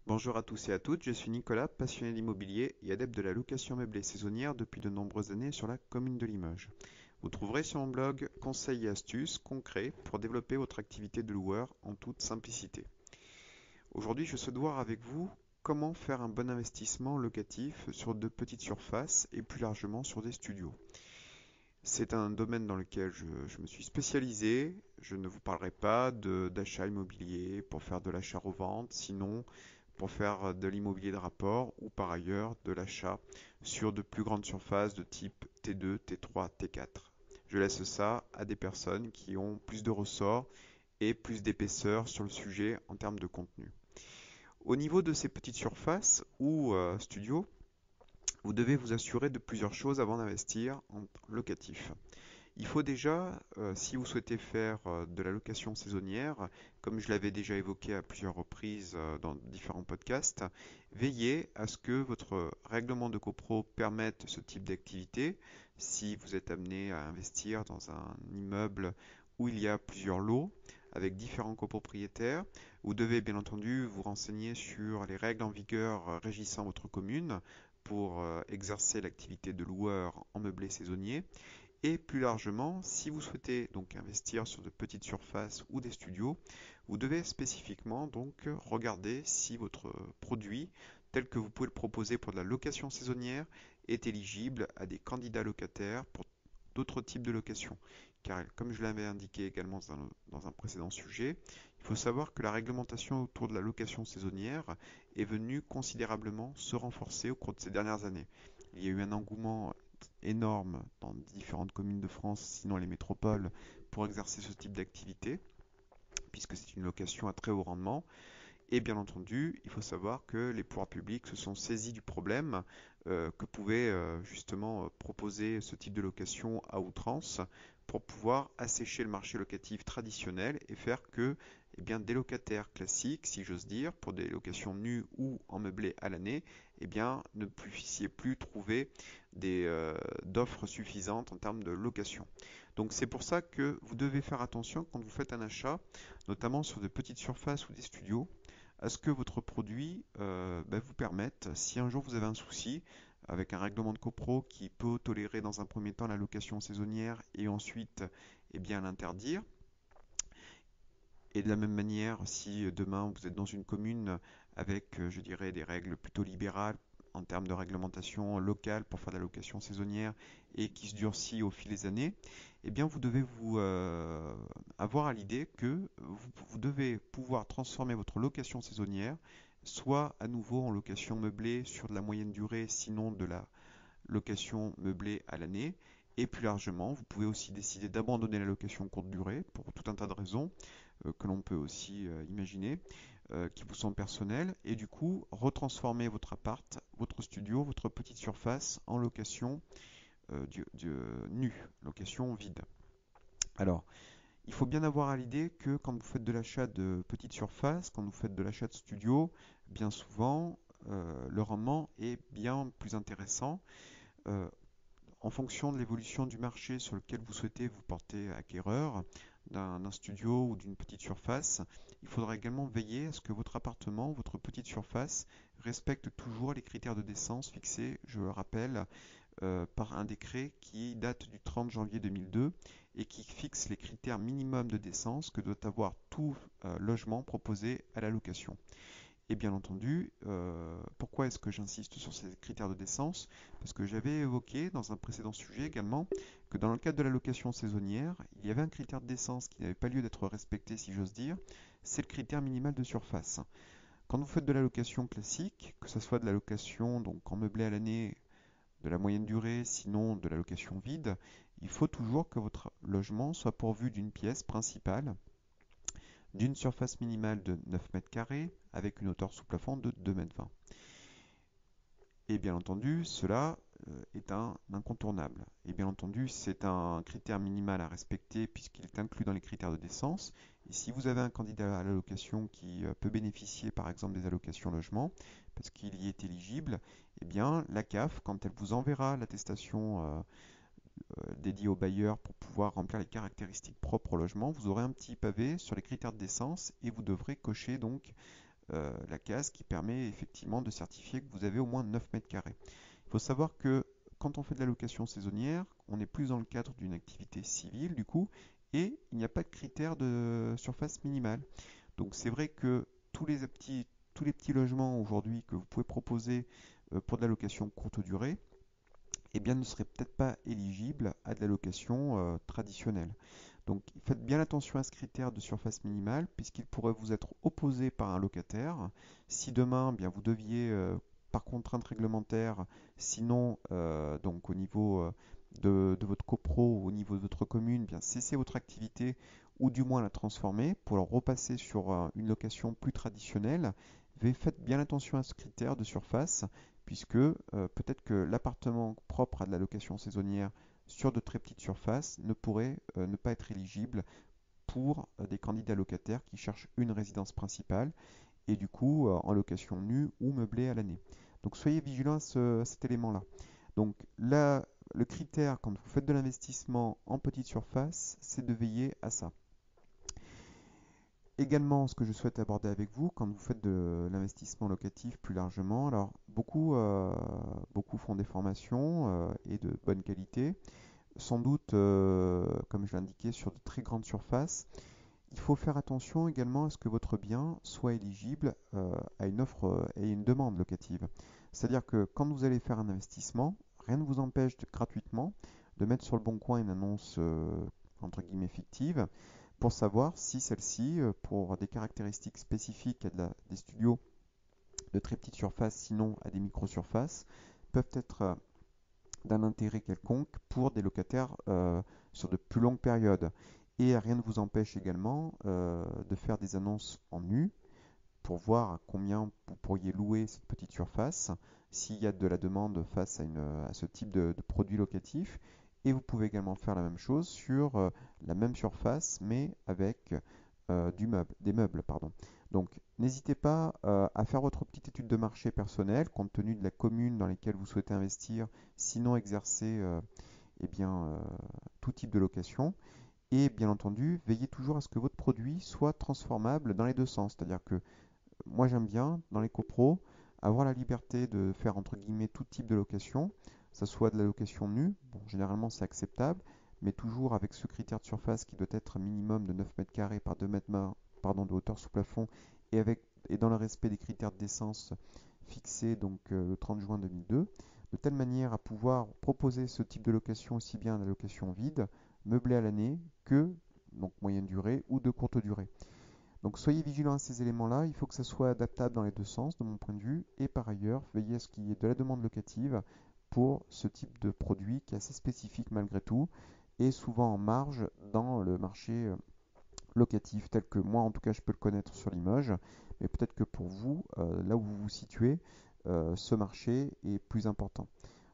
Bonjour à tous et à toutes, je suis Nicolas, passionné d'immobilier et adepte de la location meublée saisonnière depuis de nombreuses années sur la commune de Limoges. Vous trouverez sur mon blog conseils et astuces concrets pour développer votre activité de loueur en toute simplicité. Aujourd'hui, je souhaite voir avec vous comment faire un bon investissement locatif sur de petites surfaces et plus largement sur des studios. C'est un domaine dans lequel je me suis spécialisé. Je ne vous parlerai pas d'achat immobilier pour faire de l'achat-revente, sinon pour faire de l'immobilier de rapport ou par ailleurs de l'achat sur de plus grandes surfaces de type T2, T3, T4. Je laisse ça à des personnes qui ont plus de ressorts et plus d'épaisseur sur le sujet en termes de contenu. Au niveau de ces petites surfaces ou studios, vous devez vous assurer de plusieurs choses avant d'investir en locatif. Il faut déjà, si vous souhaitez faire de la location saisonnière, comme je l'avais déjà évoqué à plusieurs reprises dans différents podcasts, veiller à ce que votre règlement de copro permette ce type d'activité. Si vous êtes amené à investir dans un immeuble où il y a plusieurs lots avec différents copropriétaires, vous devez bien entendu vous renseigner sur les règles en vigueur régissant votre commune pour exercer l'activité de loueur en meublé saisonnier. Et plus largement, si vous souhaitez donc investir sur de petites surfaces ou des studios, vous devez spécifiquement donc regarder si votre produit, tel que vous pouvez le proposer pour de la location saisonnière, est éligible à des candidats locataires pour d'autres types de locations. Car comme je l'avais indiqué également dans un précédent sujet, il faut savoir que la réglementation autour de la location saisonnière est venue considérablement se renforcer au cours de ces dernières années. Il y a eu un engouement énorme dans différentes communes de France, sinon les métropoles, pour exercer ce type d'activité, puisque c'est une location à très haut rendement. Et bien entendu, il faut savoir que les pouvoirs publics se sont saisis du problème que pouvait justement proposer ce type de location à outrance pour pouvoir assécher le marché locatif traditionnel et faire que eh bien, des locataires classiques, si j'ose dire, pour des locations nues ou en meublé à l'année, eh bien, ne puissiez plus trouver d'offres suffisantes en termes de location. Donc c'est pour ça que vous devez faire attention quand vous faites un achat, notamment sur de petites surfaces ou des studios, à ce que votre produit vous permette, si un jour vous avez un souci, avec un règlement de copro qui peut tolérer dans un premier temps la location saisonnière et ensuite eh bien l'interdire. Et de la même manière, si demain vous êtes dans une commune avec, je dirais, des règles plutôt libérales en termes de réglementation locale pour faire de la location saisonnière et qui se durcit au fil des années, eh bien vous devez vous avoir à l'idée que vous devez pouvoir transformer votre location saisonnière soit à nouveau en location meublée sur de la moyenne durée, sinon de la location meublée à l'année. Et plus largement, vous pouvez aussi décider d'abandonner la location courte durée pour tout un tas de raisons que l'on peut aussi imaginer, qui vous sont personnelles, et du coup retransformer votre appart, votre studio, votre petite surface en location nue, location vide. Alors, il faut bien avoir à l'idée que quand vous faites de l'achat de petites surfaces, quand vous faites de l'achat de studio, bien souvent, le rendement est bien plus intéressant. Euh, En fonction de l'évolution du marché sur lequel vous souhaitez vous porter acquéreur d'un studio ou d'une petite surface, il faudra également veiller à ce que votre appartement, votre petite surface, respecte toujours les critères de décence fixés, je le rappelle, par un décret qui date du 30 janvier 2002 et qui fixe les critères minimums de décence que doit avoir tout logement proposé à la location. Et bien entendu, pourquoi est-ce que j'insiste sur ces critères de décence? Parce que j'avais évoqué dans un précédent sujet également que dans le cadre de la location saisonnière, il y avait un critère de décence qui n'avait pas lieu d'être respecté, si j'ose dire, c'est le critère minimal de surface. Quand vous faites de la location classique, que ce soit de la location donc en meublé à l'année, de la moyenne durée, sinon de la location vide, il faut toujours que votre logement soit pourvu d'une pièce principale d'une surface minimale de 9 mètres carrés avec une hauteur sous plafond de 2 mètres 20. Et bien entendu, cela est un incontournable. Et bien entendu, c'est un critère minimal à respecter puisqu'il est inclus dans les critères de décence. Et si vous avez un candidat à l'allocation qui peut bénéficier par exemple des allocations logement, parce qu'il y est éligible, eh bien la CAF, quand elle vous enverra l'attestation dédiée au bailleur pour pouvoir remplir les caractéristiques propres au logement, vous aurez un petit pavé sur les critères de décence et vous devrez cocher donc la case qui permet effectivement de certifier que vous avez au moins 9 mètres carrés. Il faut savoir que quand on fait de la location saisonnière, on est plus dans le cadre d'une activité civile du coup, et il n'y a pas de critère de surface minimale. Donc c'est vrai que tous les petits logements aujourd'hui que vous pouvez proposer pour de la location courte durée, eh bien, ne seraient peut-être pas éligibles à de la location traditionnelle. Donc faites bien attention à ce critère de surface minimale puisqu'il pourrait vous être opposé par un locataire. Si demain, bien, vous deviez, par contrainte réglementaire, sinon donc au niveau de votre copro ou au niveau de votre commune, bien, cesser votre activité ou du moins la transformer pour le repasser sur une location plus traditionnelle, faites bien attention à ce critère de surface puisque peut-être que l'appartement propre à de la location saisonnière sur de très petites surfaces ne pourrait ne pas être éligible pour des candidats locataires qui cherchent une résidence principale et du coup en location nue ou meublée à l'année. Donc soyez vigilants à cet élément-là. Donc là, le critère quand vous faites de l'investissement en petite surface, c'est de veiller à ça. Également, ce que je souhaite aborder avec vous, quand vous faites de l'investissement locatif plus largement, alors beaucoup font des formations et de bonne qualité, sans doute, comme je l'indiquais, sur de très grandes surfaces. Il faut faire attention également à ce que votre bien soit éligible à une offre et une demande locative. C'est-à-dire que quand vous allez faire un investissement, rien ne vous empêche gratuitement de mettre sur le bon coin une annonce entre guillemets fictive pour savoir si celle-ci, pour des caractéristiques spécifiques à des studios de très petite surface, sinon à des micro-surfaces, peuvent être d'un intérêt quelconque pour des locataires sur de plus longues périodes. Et rien ne vous empêche également de faire des annonces en nu pour voir à combien vous pourriez louer cette petite surface, s'il y a de la demande face à ce type de produit locatif. Et vous pouvez également faire la même chose sur la même surface, mais avec des meubles. Pardon. Donc n'hésitez pas à faire votre petite étude de marché personnelle, compte tenu de la commune dans laquelle vous souhaitez investir, sinon exercer eh bien, tout type de location. Et bien entendu, veillez toujours à ce que votre produit soit transformable dans les deux sens. C'est-à-dire que moi j'aime bien, dans les copros, avoir la liberté de faire entre guillemets tout type de location, que ce soit de la location nue, bon, généralement c'est acceptable, mais toujours avec ce critère de surface qui doit être un minimum de 9 mètres carrés par 2 mètres pardon, de hauteur sous plafond et dans le respect des critères de décence fixés donc le 30 juin 2002, de telle manière à pouvoir proposer ce type de location aussi bien la location vide, meublée à l'année, que donc moyenne durée ou de courte durée. Donc soyez vigilants à ces éléments-là, il faut que ça soit adaptable dans les deux sens de mon point de vue, et par ailleurs, veillez à ce qu'il y ait de la demande locative pour ce type de produit qui est assez spécifique malgré tout, et souvent en marge dans le marché locatif, tel que moi en tout cas je peux le connaître sur Limoges, mais peut-être que pour vous, là où vous vous situez, ce marché est plus important.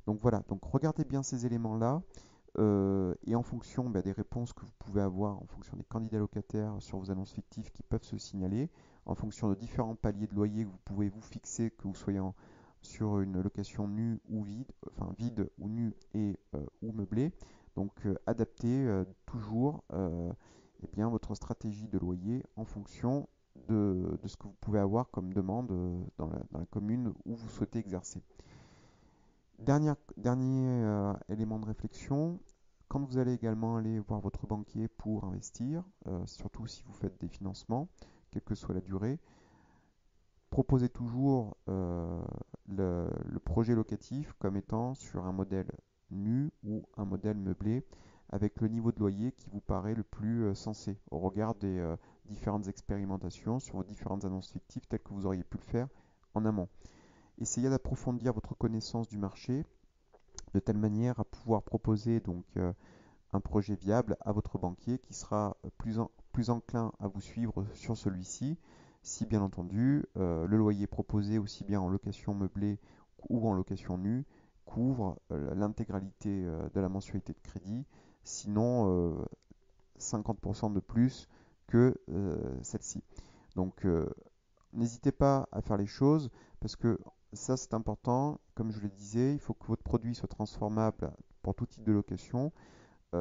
Donc voilà, donc regardez bien ces éléments-là. Et en fonction des réponses que vous pouvez avoir, en fonction des candidats locataires sur vos annonces fictives qui peuvent se signaler, en fonction de différents paliers de loyer que vous pouvez vous fixer, que vous soyez sur une location nue ou vide, enfin vide ou nue et ou meublée. Donc adaptez toujours eh bien, votre stratégie de loyer en fonction de ce que vous pouvez avoir comme demande dans la commune où vous souhaitez exercer. Dernier élément de réflexion, quand vous allez également aller voir votre banquier pour investir, surtout si vous faites des financements, quelle que soit la durée, proposez toujours le projet locatif comme étant sur un modèle nu ou un modèle meublé avec le niveau de loyer qui vous paraît le plus sensé au regard des différentes expérimentations sur vos différentes annonces fictives telles que vous auriez pu le faire en amont. Essayez d'approfondir votre connaissance du marché de telle manière à pouvoir proposer donc un projet viable à votre banquier qui sera plus enclin à vous suivre sur celui-ci si bien entendu le loyer proposé aussi bien en location meublée ou en location nue couvre l'intégralité de la mensualité de crédit, sinon 50% de plus que celle-ci. Donc n'hésitez pas à faire les choses parce que ça c'est important. Comme je le disais, il faut que votre produit soit transformable pour tout type de location,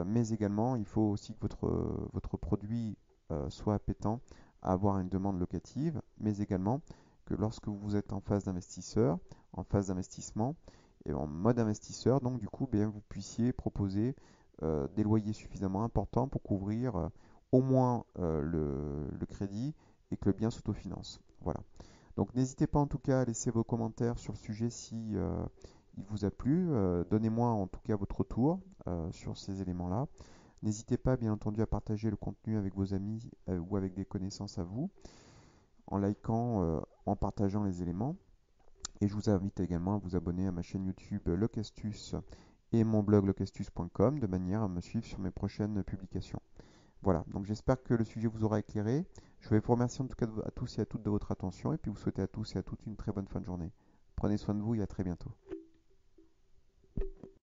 mais également il faut aussi que votre produit soit appétant à avoir une demande locative, mais également que lorsque vous êtes en phase d'investisseur, en phase d'investissement, et en mode investisseur, donc du coup, bien, vous puissiez proposer des loyers suffisamment importants pour couvrir au moins le crédit et que le bien s'autofinance. Voilà. Donc n'hésitez pas en tout cas à laisser vos commentaires sur le sujet si il vous a plu. Donnez-moi en tout cas votre retour sur ces éléments-là. N'hésitez pas bien entendu à partager le contenu avec vos amis ou avec des connaissances à vous, en likant, en partageant les éléments. Et je vous invite également à vous abonner à ma chaîne YouTube Locastus et mon blog locastus.com de manière à me suivre sur mes prochaines publications. Voilà, donc j'espère que le sujet vous aura éclairé. Je vais vous remercier en tout cas à tous et à toutes de votre attention et puis vous souhaiter à tous et à toutes une très bonne fin de journée. Prenez soin de vous et à très bientôt.